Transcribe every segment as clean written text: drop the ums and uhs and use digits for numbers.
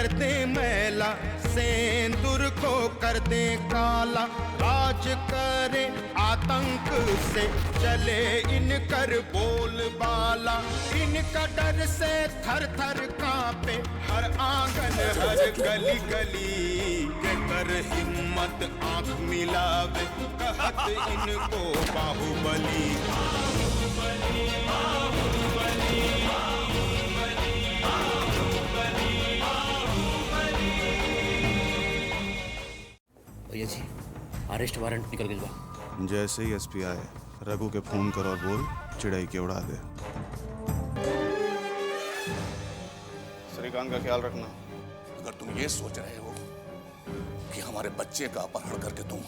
कर दे मैला, सेंदूर को कर दे काला। राज करे आतंक से चले इनकर बोलबाला, इनका डर से थर थर कांपे हर आंगन हर गली गली। के कर हिम्मत आंख मिलावे कहत इनको बाहुबली। भैया जी अरेस्ट वारंट निकल गया। जैसे ही एसपी आए रघु के फोन कर और बोल चिड़ाई के उड़ा दे। श्रीकांत का ख्याल रखना। अगर तुम ये सोच रहे हो कि हमारे बच्चे का अपहरण करके तुम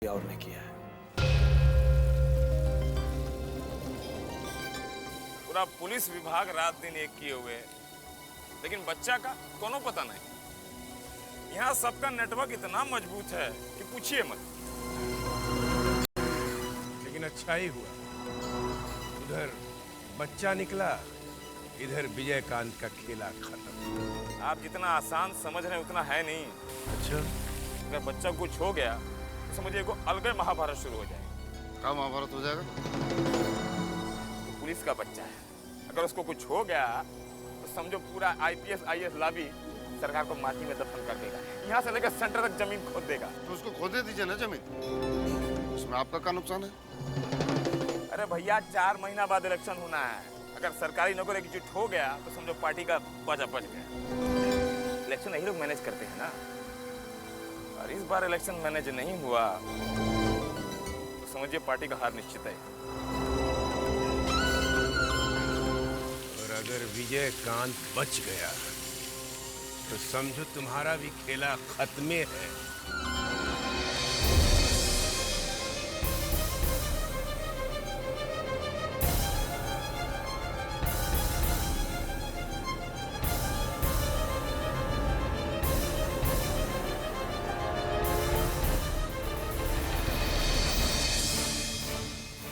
और नहीं किया है। पूरा पुलिस विभाग रात दिन एक किए हुए है, लेकिन बच्चा का कोनो पता नहीं। यहाँ सबका नेटवर्क इतना मजबूत है कि पूछिए मत। लेकिन अच्छा ही हुआ, उधर बच्चा निकला, इधर विजयकांत का खेला खत्म। आप जितना आसान समझ रहे हैं उतना है नहीं। अच्छा, अगर बच्चा को कुछ हो गया तो समझिए को अलग महाभारत शुरू हो जाएगा। क्या महाभारत हो जाएगा? तो पुलिस का बच्चा है, अगर उसको कुछ हो गया तो समझो पूरा आईपीएस आईएएस लाभी सरकार को माटी में दफन कर देगा। यहाँ से लेकर सेंटर तक जमीन खोद देगा। तो उसको खोदे दीजिए ना जमीन, उसमें आपका क्या नुकसान है? अरे भैया 4 महीना बाद इलेक्शन होना है, अगर सरकारी नौकरी एग्जीक्यूट हो गया तो समझो पार्टी का बाजा बच गया। इलेक्शन यही लोग मैनेज करते हैं ना, और इस बार इलेक्शन मैनेज नहीं हुआ तो समझिए पार्टी का हार निश्चित है। और अगर विजयकांत बच गया तो समझो तुम्हारा भी खेला खत्मे है।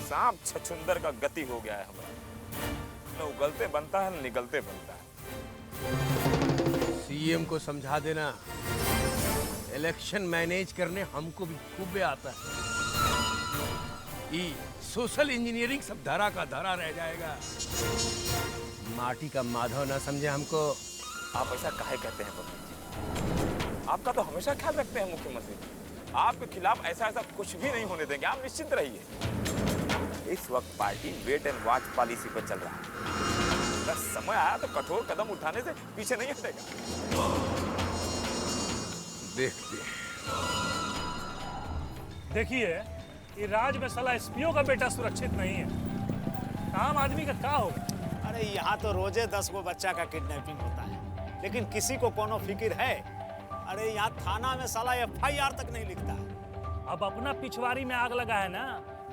सांप छछुंदर का गति हो गया है हमारा, न उगलते बनता है न निगलते बनता है। सीएम को समझा देना, इलेक्शन मैनेज करने हमको भी खूब आता है। ये सोशल इंजीनियरिंग सब धरा का धरा रह जाएगा। माटी का माधव ना समझे हमको। आप ऐसा काहे कहते हैं पब्लिक जी? आपका तो हमेशा ख्याल रखते हैं मुख्यमंत्री जी। आपके खिलाफ ऐसा कुछ भी नहीं होने देंगे, आप निश्चिंत रहिए। इस वक्त party wait and watch policy पर चल रहा है। अगर समय आया तो कठोर कदम उठाने से पीछे नहीं हटेगा। देखिए, ये राज में साला एसपीओ का बेटा सुरक्षित नहीं है, आम आदमी का क्या होगा? अरे यहाँ तो रोजे 10 गो बच्चा का किडनैपिंग होता है, लेकिन किसी को कोनो फिक्र है? अरे यहाँ थाना में साला FIR तक नहीं लिखता है। अब अपना पिछवाड़ी में आग लगा है ना,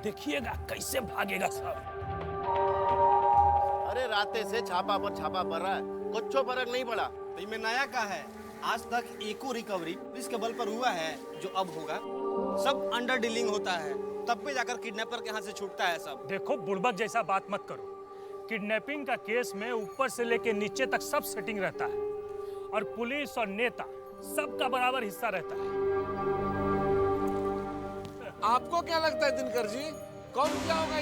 देखिएगा कैसे भागेगा सब। अरे राते से छापा पर छापा पड़ रहा है, कुछ फर्क नहीं पड़ा। तो इसमें नया क्या है? आज तक एको रिकवरी पुलिस के बल पर हुआ है जो अब होगा। सब अंडर डीलिंग होता है, तब पे जाकर किडनैपर के हाथ से छूटता है सब। देखो बुड़बक जैसा बात मत करो। किडनैपिंग का केस में ऊपर से लेके नीचे तक सब सेटिंग रहता है, और पुलिस और नेता सबका बराबर हिस्सा रहता है। आपको क्या लगता है दिनकर जी, कौन क्या होगा?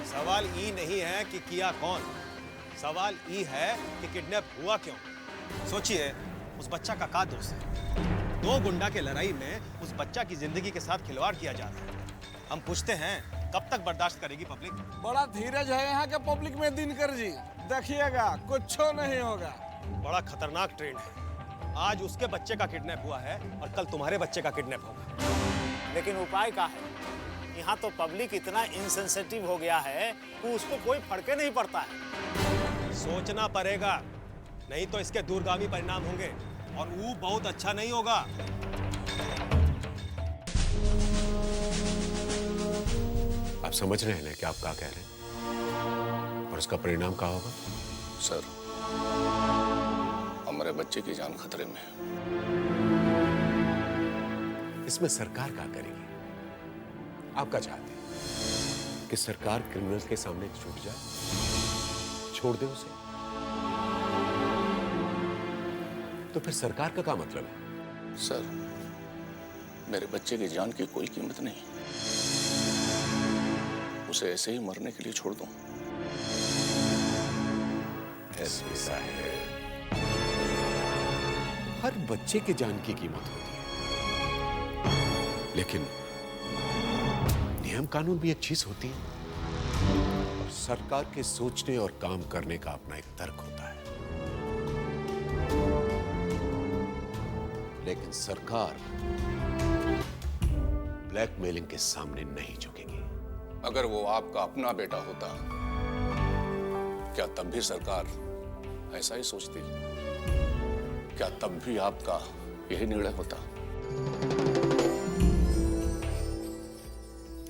सवाल ये नहीं है कि किया कौन, सवाल ये है कि किडनैप हुआ क्यों। सोचिए, उस बच्चा का क्या दोष है? 2 गुंडा के लड़ाई में उस बच्चा की जिंदगी के साथ खिलवाड़ किया जा रहा है। हम पूछते हैं, कब तक बर्दाश्त करेगी पब्लिक? बड़ा धीरज है यहाँ के पब्लिक में दिनकर जी, देखिएगा कुछ नहीं होगा। बड़ा खतरनाक ट्रेंड है। आज उसके बच्चे का किडनैप हुआ है और कल तुम्हारे बच्चे का किडनैप होगा। लेकिन उपाय क्या है? यहाँ तो पब्लिक इतना इनसेंसिटिव हो गया है कि उसको कोई फर्क नहीं पड़ता है। सोचना पड़ेगा, नहीं तो इसके दूरगामी परिणाम होंगे, और वो बहुत अच्छा नहीं होगा। आप समझ रहे हैं ना कि आप क्या कह रहे हैं और उसका परिणाम क्या होगा? सर, हमारे बच्चे की जान खतरे में है। इसमें सरकार क्या करेगी? आप क्या चाहते हैं कि सरकार क्रिमिनल के सामने छूट जाए, छोड़ दे उसे? तो फिर सरकार का क्या मतलब है? सर, मेरे बच्चे की जान की कोई कीमत नहीं, उसे ऐसे ही मरने के लिए छोड़ दूं। एसपी साहब, हर बच्चे की जान की कीमत होती है, लेकिन नियम कानून भी एक चीज होती है और सरकार के सोचने और काम करने का अपना एक तर्क होता है। लेकिन सरकार ब्लैकमेलिंग के सामने नहीं झुकेगी। अगर वो आपका अपना बेटा होता, क्या तब भी सरकार ऐसा ही सोचती? क्या तब भी आपका यही निर्णय होता?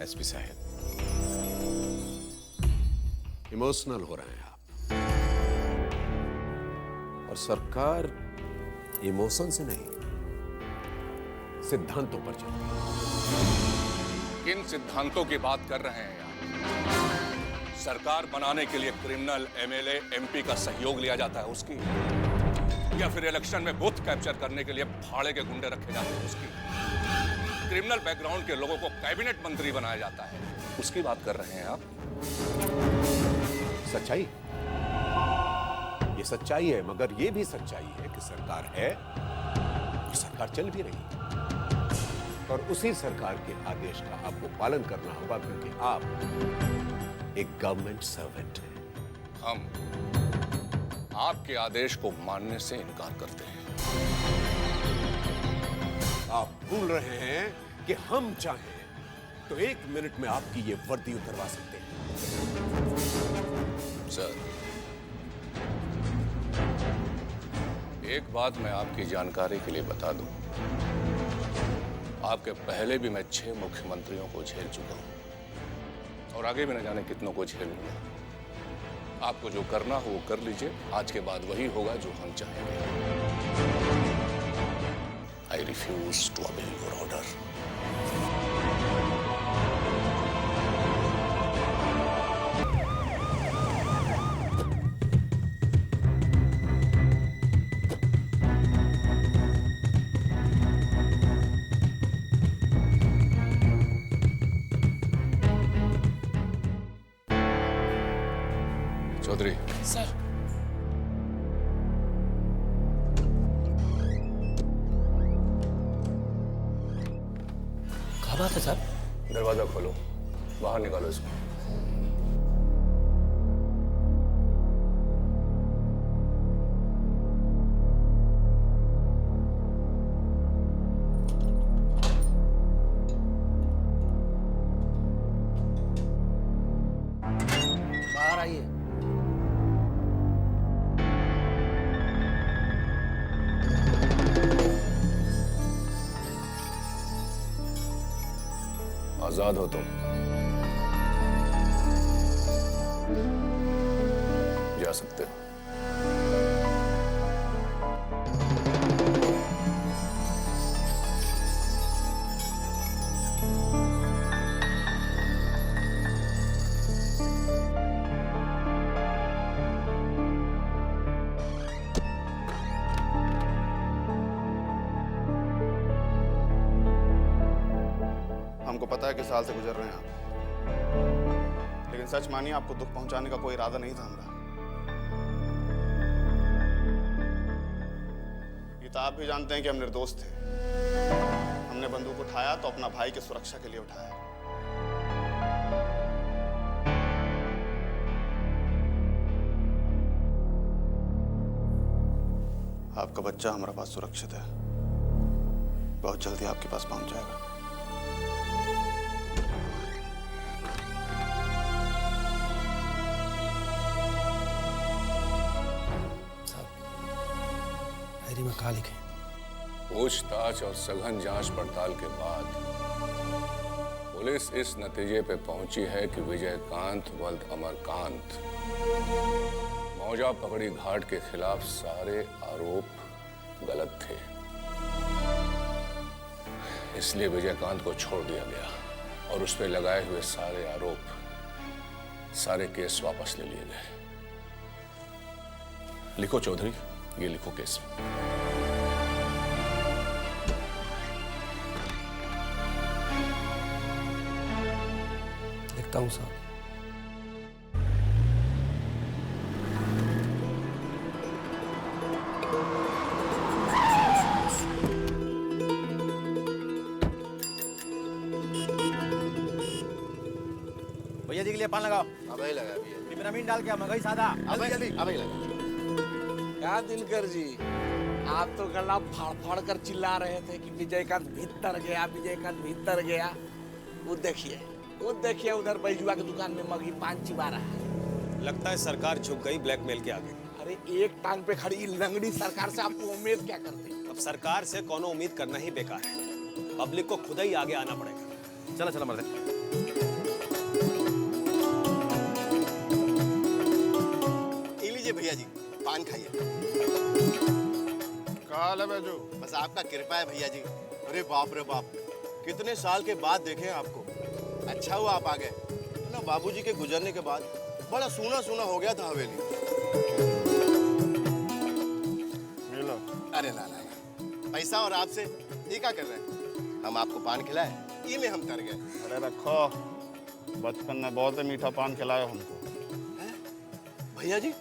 एसपी साहब, इमोशनल हो रहे हैं आप, और सरकार इमोशन से नहीं, सिद्धांतों पर चलती है। किन सिद्धांतों की बात कर रहे हैं आप? सरकार बनाने के लिए क्रिमिनल एमएलए एमपी का सहयोग लिया जाता है उसकी, या फिर इलेक्शन में बूथ कैप्चर करने के लिए भाड़े के गुंडे रखे जाते हैं उसकी? क्रिमिनल बैकग्राउंड के लोगों को कैबिनेट मंत्री बनाया जाता है, उसकी बात कर रहे हैं आप? सच्चाई, ये सच्चाई है, मगर ये भी सच्चाई है कि सरकार है और सरकार चल भी रही है, और उसी सरकार के आदेश का आपको पालन करना होगा, क्योंकि आप एक गवर्नमेंट सर्वेंट हैं। हम आपके आदेश को मानने से इनकार करते हैं। आप भूल रहे हैं कि हम चाहें तो 1 मिनट में आपकी ये वर्दी उतरवा सकते हैं। सर, एक बात मैं आपकी जानकारी के लिए बता दूं, आपके पहले भी मैं 6 मुख्यमंत्रियों को झेल चुका हूं और आगे भी न जाने कितनों को झेलूंगा। आपको जो करना हो वो कर लीजिए, आज के बाद वही होगा जो हम चाहेंगे। I refuse to obey your order. Chaudhary. Sir. क्या बात है सर? दरवाजा खोलो, बाहर निकालो इसको। बाहर आइए। आजाद हो तुम, जा सकते हो। हमको पता है कि साल से गुजर रहे हैं आप, लेकिन सच मानिए आपको दुख पहुंचाने का कोई इरादा नहीं था हमारा। ये तो आप भी जानते हैं कि हम निर्दोष थे। हमने बंदूक उठाया तो अपना भाई की सुरक्षा के लिए उठाया। आपका बच्चा हमारे पास सुरक्षित है, बहुत जल्दी आपके पास पहुंच जाएगा। में क्या लिखे? पूछताछ और सघन जांच पड़ताल के बाद पुलिस इस नतीजे पे पहुंची है कि विजयकांत वल्द अमरकांत मौजा पकड़ी घाट के खिलाफ सारे आरोप गलत थे। इसलिए विजयकांत को छोड़ दिया गया और उस पर लगाए हुए सारे आरोप, सारे केस वापस ले लिए गए। लिखो चौधरी, ये लिखो केस। लिखता हूँ साहब। भैया जी के लिए पान लगाओ। अबे लगा भैया। विटामिन डाल के मगई सादा। अबे जल्दी अबे लगा। क्या दिनकर जी, आप तो गला फाड़ फाड़ कर चिल्ला रहे थे कि विजयकांत भीतर गया, विजयकांत भीतर गया। वो देखिए उधर बैजुआ की दुकान में मगी पान चिबा रहा है। लगता है सरकार झुक गई ब्लैकमेल के आगे। अरे एक टांग पे खड़ी लंगड़ी सरकार से आपको उम्मीद क्या करते? अब सरकार से कोनो उम्मीद करना ही बेकार है। पब्लिक को खुद ही आगे आना पड़ेगा। चलो चलो मर्दे। लीजिए भैया जी, पान खाइए। काल है बैजू। बस आपका कृपा है भैया जी। अरे बाप रे बाप, कितने साल के बाद देखे आपको। अच्छा हुआ आप आ गए, ना बाबूजी के गुजरने के बाद बड़ा सूना सूना हो गया था हवेली। मिलो। अरे ना ना, पैसा और आपसे ये क्या कर रहे हैं? हम आपको पान खिलाए, ये में हम तर गए। अरे रखो, बचपन में बहुत मीठा पान खिलाया हमको। भैया जी,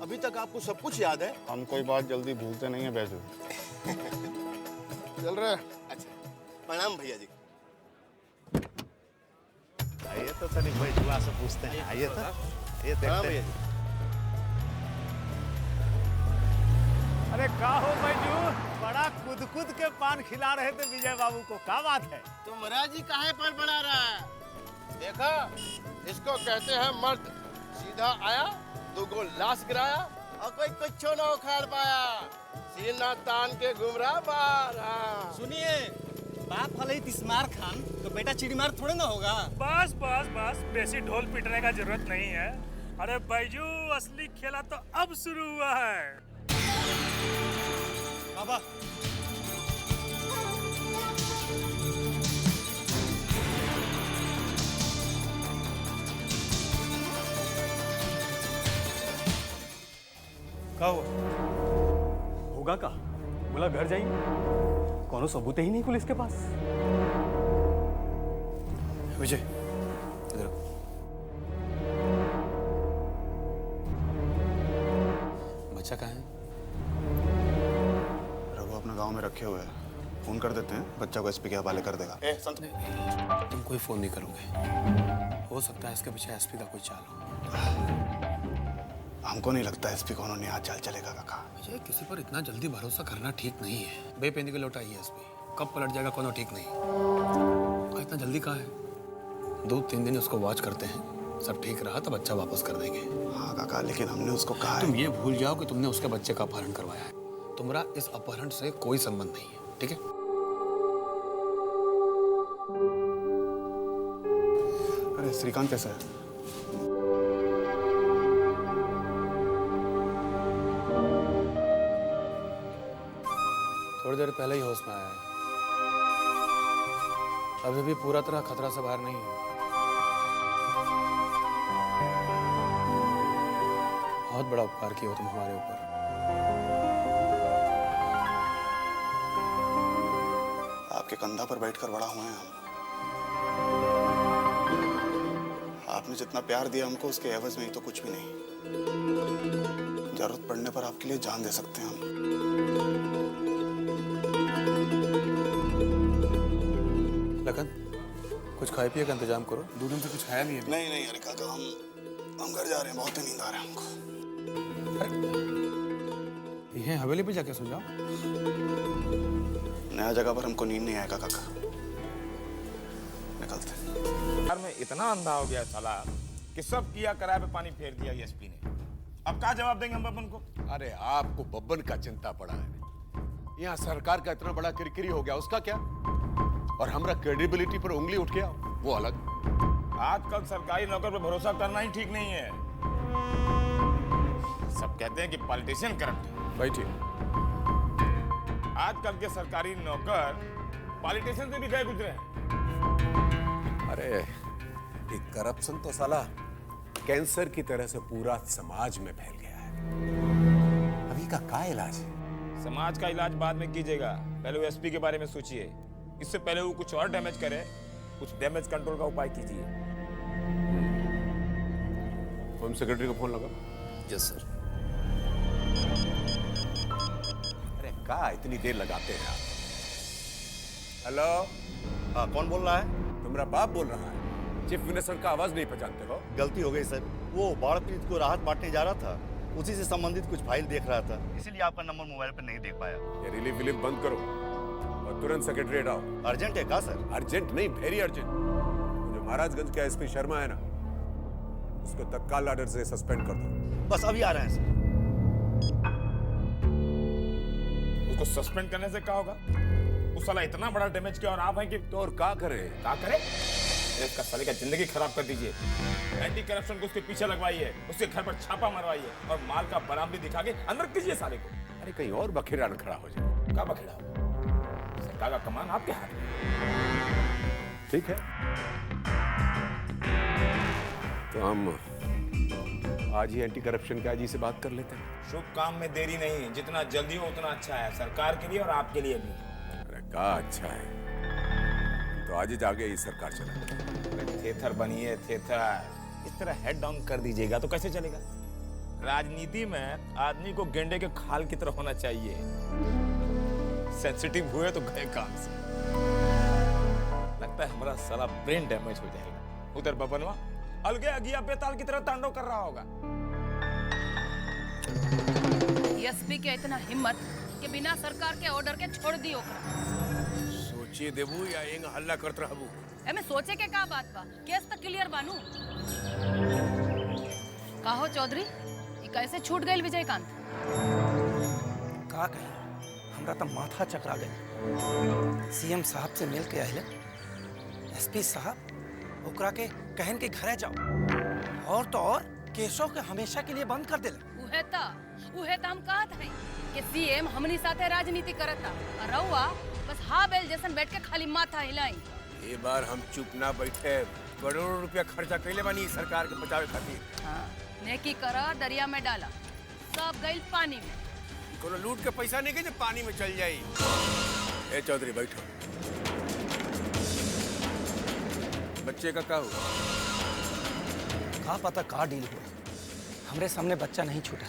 अभी तक आपको सब कुछ याद है? हम कोई बात जल्दी भूलते नहीं है बैजू। चल रहे। अच्छा, प्रणाम भैया जी। आइए तो तनिक बैजुआ से पूछते हैं। आइए तो ये देखते हैं। अरे का हो बैजू, बड़ा कूद के पान खिला रहे थे विजय बाबू को, क्या बात है? तो महाराज जी काहे पर बढ़ा रहा है? देखा, इसको कहते हैं मर्द। सीधा आया, दो गो लाश गिराया और कोई कुछ न उखाड़ पाया। सीना तान के घूम रहा बाहर। हाँ। सुनिए, बाप फले तिस्मार खान तो बेटा चिड़ीमार थोड़े ना होगा। बस बस बस, बेसी ढोल पीटने का जरूरत नहीं है। अरे बैजू, असली खेला तो अब शुरू हुआ है। बाबा क्या हुआ? होगा का? बोला घर जाएंगे, कोनो सबूत ही नहीं पुलिस के पास। विजय इधर। बच्चा कहाँ है? रघु अपने गांव में रखे हुए हैं। फोन कर देते हैं, बच्चा को एसपी के हवाले कर देगा। संत, तुम कोई फोन नहीं करोगे। हो सकता है इसके पीछे एसपी का कोई चाल हो। हमको नहीं लगता एसपी को उन्होंने यहाँ चाल चलेगा काका। विजय, किसी पर इतना जल्दी भरोसा करना ठीक नहीं है। बेपेंदी के लौटा है एसपी, कब पलट जाएगा कोनो ठीक नहीं। इतना जल्दी कहाँ है? 2-3 दिन उसको वॉच करते हैं, सब ठीक रहा तो बच्चा वापस कर देंगे। हाँ काका, लेकिन हमने उसको कहा तुम ये भूल जाओ कि तुमने उसके बच्चे का अपहरण करवाया है। तुम्हारा इस अपहरण से कोई संबंध नहीं है, ठीक है? अरे श्रीकांत कैसा है? थोड़ी देर पहले ही होश में आया है। अभी भी पूरा तरह खतरा से बाहर नहीं है। बहुत बड़ा उपकार किया हो तुम हमारे ऊपर। आपके कंधा पर बैठकर बड़ा हुए हैं हम। आपने जितना प्यार दिया हमको, उसके एवज में ही तो कुछ भी नहीं। जरूरत पड़ने पर आपके लिए जान दे सकते हैं हम। लखन, कुछ खाए पिए का इंतजाम करो। 2 दिन से कुछ खाया नहीं है। नहीं नहीं अरे काका, हम घर जा रहे हैं, बहुत नींद आ रहा है हमको। ये हवेली पे जाके सो जाओ। नया जगह पर हमको नींद नहीं आएगा काका, निकलते हैं। यार मैं इतना अंधा हो गया साला कि सब किया कराए पे पानी फेर दिया एसपी ने। अब क्या जवाब देंगे हम बब्बन को? अरे आपको बब्बन का चिंता पड़ा है। यहाँ सरकार का इतना बड़ा किरकिरी हो गया, उसका क्या? और हमारा क्रेडिबिलिटी पर उंगली उठ गया। वो अलग। आजकल सरकारी नौकर पर भरोसा करना ही ठीक नहीं है। सब कहते हैं कि पॉलिटिशियन करप्ट है। बैठिए। आजकल के सरकारी नौकर पॉलिटिशियन से भी गए गुजरे हैं। अरे ये करप्शन तो साला कैंसर की तरह से पूरा समाज में फैल गया है। अभी का क्या इलाज है? समाज का इलाज बाद में कीजिएगा, पहले वो एसपी के बारे में सोचिए। इससे पहले वो कुछ और डैमेज करे, कुछ डैमेज कंट्रोल का उपाय कीजिए। होम सेक्रेटरी को फोन लगा। Yes sir. अरे क्या इतनी देर लगाते हैं आप? हेलो। हाँ, कौन बोल रहा है? तुम्हारा बाप बोल रहा है। चीफ मिनिस्टर का आवाज नहीं पहचानते हो? गलती हो गई सर, वो बाढ़ पीड़ित को राहत बांटने जा रहा था, उसी से संबंधित कुछ फाइल देख रहा था, इसीलिए आपका नंबर मोबाइल पर नहीं देख पाया। ये रिलीफ विलीफ बंद करो और तुरंत सेक्रेटरीट आओ। अर्जेंट है क्या सर? अर्जेंट नहीं, वेरी अर्जेंट। जो महाराजगंज का एसपी शर्मा है ना, उसको तत्काल ऑर्डर से सस्पेंड कर दो। बस अभी आ रहे हैं सर। उसको सस्पेंड करने से क्या होगा? उस साला इतना बड़ा डैमेज किया और आप हैं कि तो और क्या करे? क्या करे? इसका साले का जिंदगी खराब कर दीजिए। एंटी करप्शन को उसके पीछे लगवाइए, उसके घर पर छापा मरवाइए और माल का बरामदी दिखा के अंदर कीजिए साले को। अरे कहीं और बखेड़ा न खड़ा हो जाए। क्या बखेड़ा हो? सरकार का कमान आपके हाथ में। ठीक है, तो हम आज ही एंटी करप्शन के आईजी से बात कर लेते हैं। शुभ काम में देरी नहीं, जितना जल्दी हो उतना अच्छा है, सरकार के लिए और आपके लिए भी। अरे क्या अच्छा है, तो आज ही जाके ही सरकार चला। थेथर बनिए, थेथर। इस तरह हेड डाउन कर दीजिएगा तो कैसे चलेगा? राजनीति में आदमी को गेंडे के खाल की तरह होना चाहिए। सेंसिटिव हुए तो गए काम से। लगता है हमारा साला ब्रेन डैमेज हो जाएगा। उधर बबनवा अलगे अगिया बेताल की तरह तांडव कर रहा होगा। एसपी के इतना हिम्मत कि बिना सरकार के ऑर्डर के छोड़ दियो। सोचिए देबू या एंग हल्ला करत रहबू? एमे सोचे के का बात बा? केस तो क्लियर बानू। काहो चौधरी, ये कैसे छूट गई विजयकांत? का कही, हमरा तो माथा चकरा गई। सीएम साहब से मिल के आइले, एसपी साहब ओकरा के कहन के घरे जाओ और तो और केसों के हमेशा के लिए बंद कर देले। उहे त हम कहत हैं कि सीएम हमनी साथे राजनीति करता और रउआ बस हाँ बेल जैसन बैठ के खाली माथा हिलाई। ये बार हम चुप ना बैठे, करोड़ों रुपया खर्चा कैले बानी सरकार के बचावे खातिर। हाँ, नेकी करा दरिया में डाला, सब गइल पानी में। कोनो लूट के पैसा नहीं के जो पानी में चल जाई। ए चौधरी बैठो। बच्चे का क्या हुआ? का पता का डील हुआ, हमरे सामने बच्चा नहीं छूटा।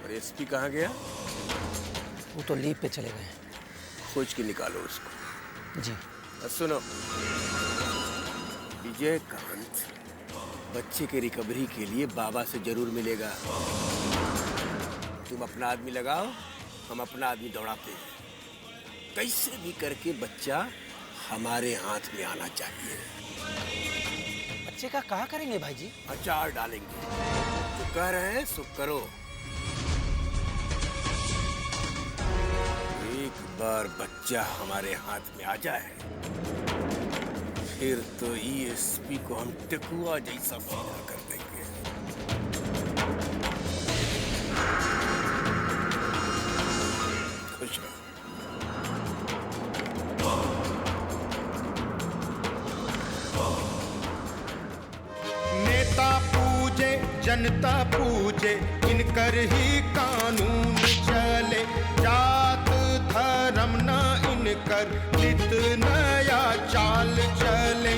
और एसपी कहाँ गया? वो तो लीव पे चले गए। खोज के निकालो उसको। जी। सुनो, विजयकांत बच्चे के रिकवरी के लिए बाबा से जरूर मिलेगा। तुम अपना आदमी लगाओ, हम अपना आदमी दौड़ाते हैं। कैसे भी करके बच्चा हमारे हाथ में आना चाहिए। बच्चे का क्या करेंगे भाई जी? अचार डालेंगे। जो कह रहे हैं सो करो। एक बार बच्चा हमारे हाथ में आ जाए फिर तो ईएसपी को हम टकुआ जैसा सीधा कर देंगे। खुश रहो। नेता पूजे जनता पूजे, इनकर ही कानून चले। जात धर्म न इनकर, नित नया चाल चले।